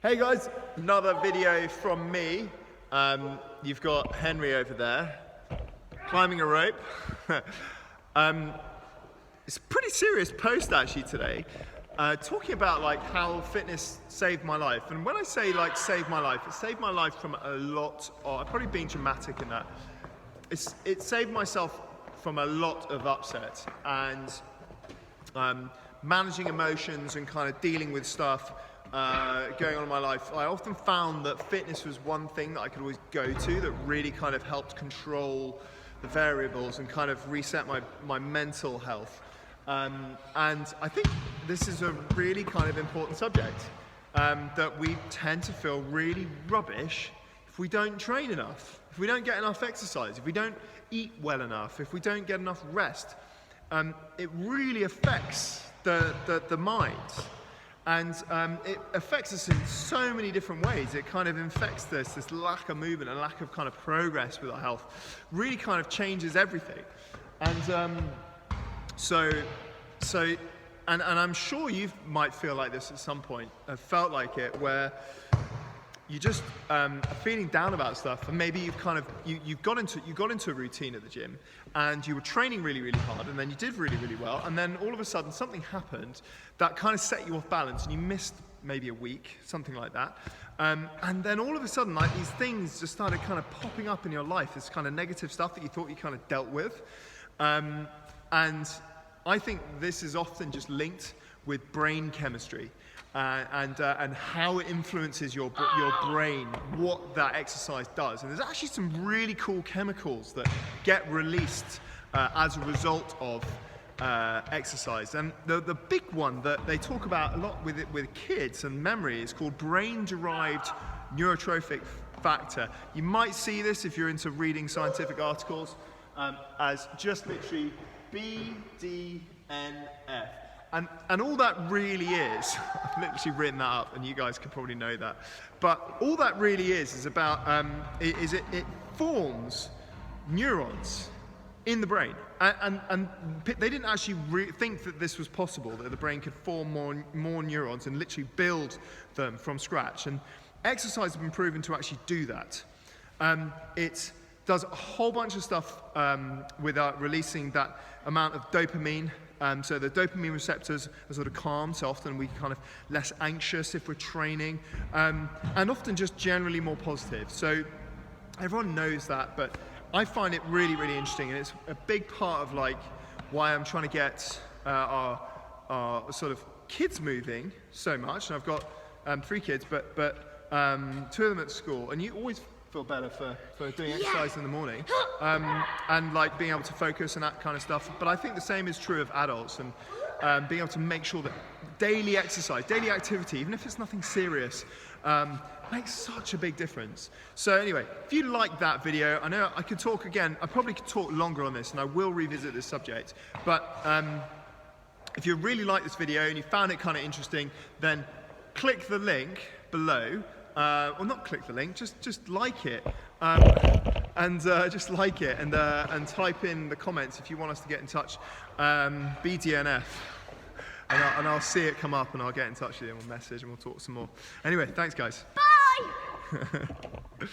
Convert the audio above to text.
Hey guys, another video from me. You've got Henry over there, climbing a rope. It's a pretty serious post actually today, talking about like how fitness saved my life. And when I say like saved my life, it saved my life from a lot of, I've probably been dramatic in that. It saved myself from a lot of upset and managing emotions and kind of dealing with stuff going on in my life. I often found that fitness was one thing that I could always go to that really kind of helped control the variables and kind of reset my mental health. And I think this is a really kind of important subject, that we tend to feel really rubbish if we don't train enough, if we don't get enough exercise, if we don't eat well enough, if we don't get enough rest. It really affects the mind. And it affects us in so many different ways. It kind of infects this lack of movement and lack of kind of progress with our health. Really kind of changes everything. And and I'm sure you might feel like this at some point. I've felt like it, where you just are feeling down about stuff, and maybe you got into a routine at the gym, and you were training really, really hard, and then you did really, really well, and then all of a sudden something happened that kind of set you off balance, and you missed maybe a week, something like that, and then all of a sudden like these things just started kind of popping up in your life, this kind of negative stuff that you thought you kind of dealt with, and I think this is often just linked with brain chemistry. And how it influences your brain, what that exercise does. And there's actually some really cool chemicals that get released as a result of exercise. And the big one that they talk about a lot with kids and memory is called brain-derived neurotrophic factor. You might see this if you're into reading scientific articles as just literally BDNF. And all that really is, I've literally written that up, and you guys could probably know that. But all that really is about, it forms neurons in the brain. And they didn't actually think that this was possible, that the brain could form more neurons and literally build them from scratch. And exercise has been proven to actually do that. It does a whole bunch of stuff without releasing that amount of dopamine. So the dopamine receptors are sort of calm, so often we're kind of less anxious if we're training, and often just generally more positive. So everyone knows that, but I find it really, really interesting, and it's a big part of like why I'm trying to get our sort of kids moving so much. And I've got 3 kids, but 2 of them at school, and you always feel better for doing exercise in the morning, and like being able to focus and that kind of stuff. But I think the same is true of adults, and being able to make sure that daily exercise, daily activity, even if it's nothing serious, makes such a big difference. So anyway, if you like that video, I know I could talk again, I probably could talk longer on this, and I will revisit this subject, but if you really like this video and you found it kind of interesting, then click the link below. Or not click the link, just like it, just like it, and type in the comments if you want us to get in touch, BDNF, and I'll see it come up, and I'll get in touch with you, and we'll message, and we'll talk some more. Anyway, thanks guys. Bye!